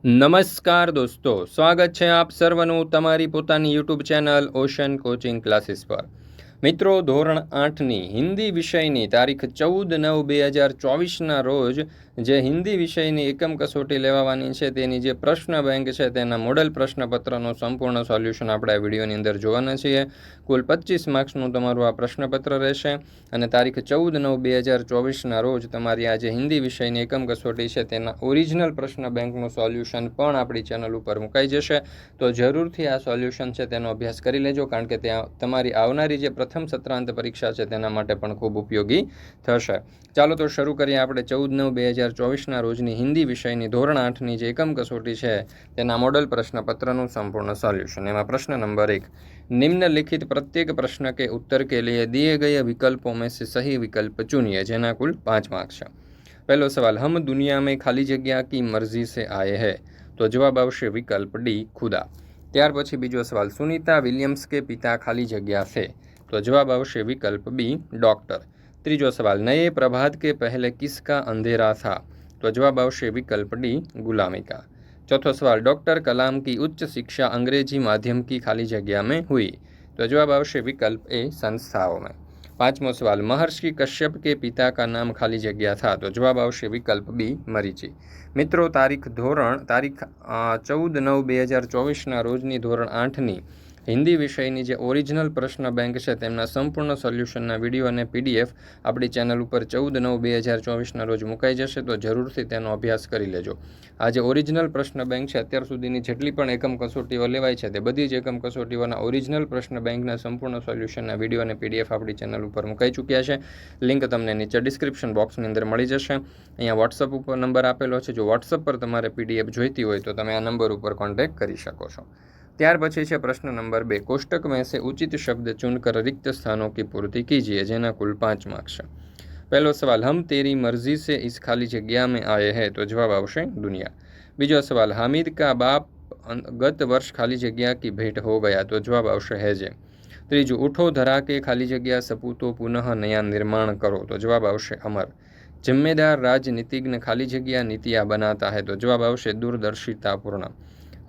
નમસ્કાર દોસ્તો, સ્વાગત છે આપ સર્વનું તમારી પોતાની YouTube channel ocean coaching classes પર। મિત્રો, ધોરણ 8ની હિન્દી વિષયની તારીખ 14/9/2024ના રોજ જે હિન્દી વિષયની એકમ કસોટી લેવાની છે તેની જે પ્રશ્ન બેંક છે તેના મોડેલ પ્રશ્નપત્રનું સંપૂર્ણ સોલ્યુશન આપણે આ વિડીયોની અંદર જોવાના છીએ। કુલ 25 માર્ક્સનું તમારું આ પ્રશ્નપત્ર રહેશે અને તારીખ 14/9/2024ના રોજ તમારી આ જે હિન્દી વિષયની એકમ કસોટી છે તેના ઓરિજિનલ પ્રશ્ન બેંકનું સોલ્યુશન પણ આપણી ચેનલ ઉપર મુકાઈ જશે। તો જરૂરથી આ સોલ્યુશન છે તેનો અભ્યાસ કરી લેજો, કારણ કે ત્યાં તમારી આવનારી જે પ્રથમ સત્રાંત પરીક્ષા છે તેના માટે પણ ખૂબ ઉપયોગી થશે। ચાલો તો શરૂ કરીએ આપણે 14/9/2024ના રોજની હિન્દી વિષયની ધોરણ 8ની જે એકમ કસોટી છે તેના મોડલ પ્રશ્નપत्रનું संपूर्ण सॉल्यूशन। एवं प्रश्न नंबर 1, निम्नलिखित प्रत्येक प्रश्न के उत्तर के लिए दिए गए विकल्पों में से सही विकल्प चुनिए, जेना कुल 5 मार्क्स है। पहलो सवाल, हम दुनिया में खाली जगह की मर्जी से आए हैं, तो जवाब आवश्य विकल्प डी, खुदा। ત્યાર પછી બીજો સવાલ, સુनीता विलियम्स के पिता खाली जगह से, तो जवाब आवश्य विकल्प बी, डॉक्टर। ત્રીજો सवाल, नए प्रभात के पहले किसका अंधेरा था, तो जवाब आवश्य विकल्प डी, गुलामी का। चौथा सवाल, डॉक्टर कलाम की उच्च शिक्षा अंग्रेजी माध्यम की खाली जगह में हुई, तो जवाब आवश्य विकल्प ए, संस्थाओं में। पांचवा सवाल, महर्षि कश्यप के पिता का नाम खाली जगह था, तो जवाब आवश्य विकल्प बी, मरीचि। मित्रों, तारीख 14/9/2024ના રોજની ધોરણ 8ની હિન્દી વિષયની જે ઓરિજિનલ પ્રશ્ન બેંક છે તેમના સંપૂર્ણ સોલ્યુશનના વિડીયો અને પીડીએફ આપણી ચેનલ ઉપર 14/9/2024ના રોજ મુકાઈ જશે, તો જરૂરથી તેનો અભ્યાસ કરી લેજો। આ જે ઓરિજિનલ પ્રશ્ન બેંક છે, અત્યાર સુધીની જેટલી પણ એકમ કસોટીઓ લેવાય છે તે બધી જ એકમ કસોટીઓના ઓરિજિનલ પ્રશ્ન બેંકના સંપૂર્ણ સોલ્યુશનના વિડીયો અને પીડીએફ આપણી ચેનલ ઉપર મુકાઈ ચૂક્યા છે। લિંક તમને નીચે ડિસ્ક્રિપ્શન બોક્સની અંદર મળી જશે। અહીંયા વોટ્સઅપ ઉપર નંબર આપેલો છે, જો વોટ્સઅપ પર તમારે પીડીએફ જોઈતી હોય તો તમે આ નંબર ઉપર કોન્ટેક્ટ કરી શકો છો। ત્યાર પછી છે પ્રશ્ન નંબર 2, कोष्टक में से उचित शब्द चुनकर रिक्त स्थानों की पूर्ति कीजिए, जेना कुल 5 मार्क्स है। पहलो सवाल, हम तेरी मर्जी से इस खाली जगह में आए हैं, तो जवाब आवश्य दुनिया। बीजो सवाल, हामिद का बाप गत वर्ष खाली जगह की भेंट हो गया, तो जवाब आवश्य है जे। त्रीजू, उठो धरा के खाली जगह सपूतो पुनः नया निर्माण करो, तो जवाब आवश्य अमर। जिम्मेदार राजनीतिज्ञ खाली जगह नीतियाँ बनाता है, तो जवाब आवश्य दूरदर्शितापूर्ण।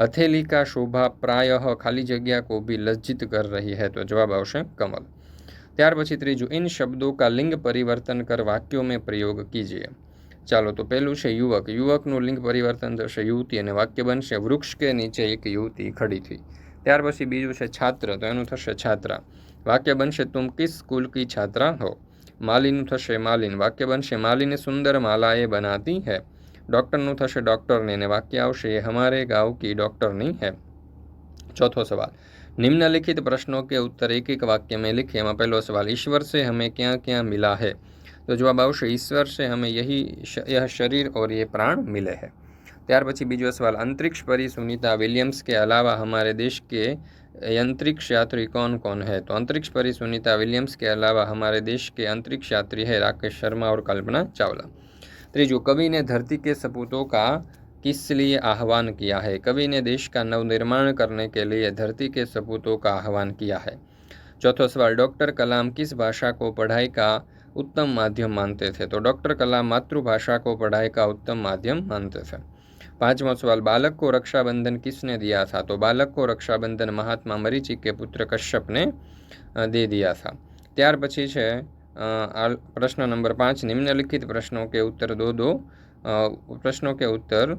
हथेली का शोभा प्रायः खाली जगह को भी लज्जित कर रही है, तो जवाब आवश्य कमल। ત્યાર પછી ત્રીજું, इन शब्दों का लिंग परिवर्तन कर वाक्यों में प्रयोग कीजिए। ચાલો તો પહેલું છે યુવક, યુવકનું લિંગ પરિવર્તન થશે યુવતી અને વાક્ય બનશે વૃક્ષ કે નીચે એક યુવતી ખડી थी। ત્યાર પછી બીજું છે છાત્ર, તો એનું થશે છાત્રા, વાક્ય બનશે तुम किस स्कूल की छात्रा हो। માલીનું થશે માલિન, વાક્ય બનશે માલિनी सुंदर मालाएं बनाती है। डॉक्टरનું થશે ડોક્ટરની અને વાક્ય આવશે એ हमारे गांव की डॉक्टरनी है। चौथो सवाल, निम्नलिखित प्रश्नों के उत्तर एक एक वाक्य में लिखिए। एમાં પહેલો सवाल, ईश्वर से हमें क्या क्या मिला है, तो जवाब आवश्य ईश्वर से हमें यह शरीर और ये प्राण मिले हैं। ત્યાર પછી બીજો सवाल, अंतरिक्ष परी सुनीता विलियम्स के अलावा हमारे देश के अंतरिक्ष यात्री कौन कौन है, तो अंतरिक्ष परी सुनीता विलियम्स के अलावा हमारे देश के अंतरिक्ष यात्री है राकेश शर्मा और कल्पना चावला। त्रीजू, कवि ने धरती के सपूतों का किस लिए आह्वान किया है, कवि ने देश का नवनिर्माण करने के लिए धरती के सपूतों का आह्वान किया है। चौथा सवाल, डॉक्टर कलाम किस भाषा को पढ़ाई का उत्तम माध्यम मानते थे, तो डॉक्टर कलाम मातृभाषा को पढ़ाई का उत्तम माध्यम मानते थे। पांचवा सवाल, बालक को रक्षाबंधन किसने दिया था, तो बालक को रक्षाबंधन महात्मा मरीचि के पुत्र कश्यप ने दे दिया था। ત્યાર પછી છે प्रश्न नंबर 5, निम्नलिखित प्रश्नों के उत्तर दो प्रश्नों के उत्तर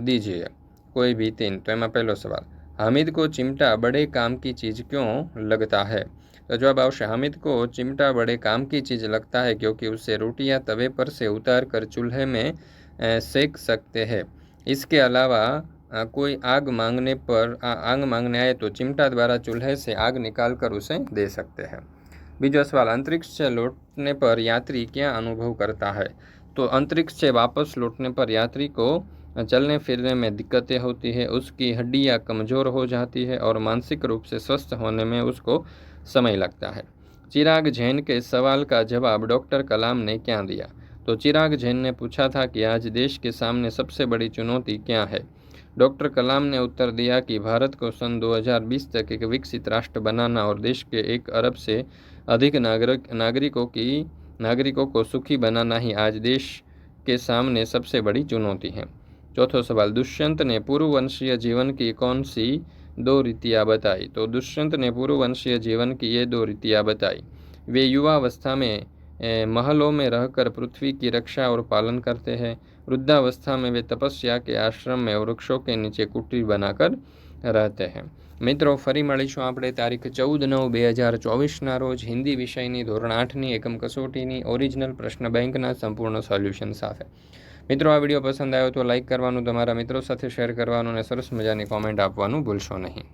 दीजिए, कोई भी 3। तो एમાં પહેલો सवाल, हामिद को चिमटा बड़े काम की चीज़ क्यों लगता है, तो जवाब आवश्य हामिद को चिमटा बड़े काम की चीज़ लगता है क्योंकि उससे रोटियां तवे पर से उतार कर चूल्हे में सेक सकते हैं। इसके अलावा कोई आग मांगने आए तो चिमटा द्वारा चूल्हे से आग निकाल कर उसे दे सकते हैं। बीजो सवाल, अंतरिक्ष से लौटने पर यात्री क्या अनुभव करता है, तो अंतरिक्ष से वापस लौटने पर यात्री को चलने फिरने में दिक्कतें होती है, उसकी हड्डियां कमज़ोर हो जाती है और मानसिक रूप से स्वस्थ होने में उसको समय लगता है। चिराग जैन के सवाल का जवाब डॉक्टर कलाम ने क्या दिया, तो चिराग जैन ने पूछा था कि आज देश के सामने सबसे बड़ी चुनौती क्या है। डॉक्टर कलाम ने उत्तर दिया कि भारत को सन 2020 तक एक विकसित राष्ट्र बनाना और देश के 1 अरब से अधिक नागरिकों को सुखी बनाना ही आज देश के सामने सबसे बड़ी चुनौती है। चौथो सवाल, दुष्यंत ने पूर्व वंशीय जीवन की कौन सी 2 रीतियाँ बताई? तो दुष्यंत ने पूर्व वंशीय जीवन की ये 2 रीतियाँ बताई। वे युवावस्था में महलों में रहकर पृथ्वी की रक्षा और पालन करते हैं। वृद्धावस्था में वे तपस्या के आश्रम में वृक्षों के नीचे कुटीर बनाकर रहते हैं। મિત્રો, ફરી મળીશું આપણે તારીખ 14/9/2024ના રોજ હિન્દી વિષયની ધોરણ 8ની એકમ કસોટીની ઓરિજિનલ પ્રશ્ન બેંકના સંપૂર્ણ સોલ્યુશન સાથે. મિત્રો, આ વિડીયો પસંદ આવ્યો તો લાઇક કરવાનું, તમારા મિત્રો સાથે શેર કરવાનું અને સરસ મજાની કોમેન્ટ આપવાનું ભૂલશો નહીં.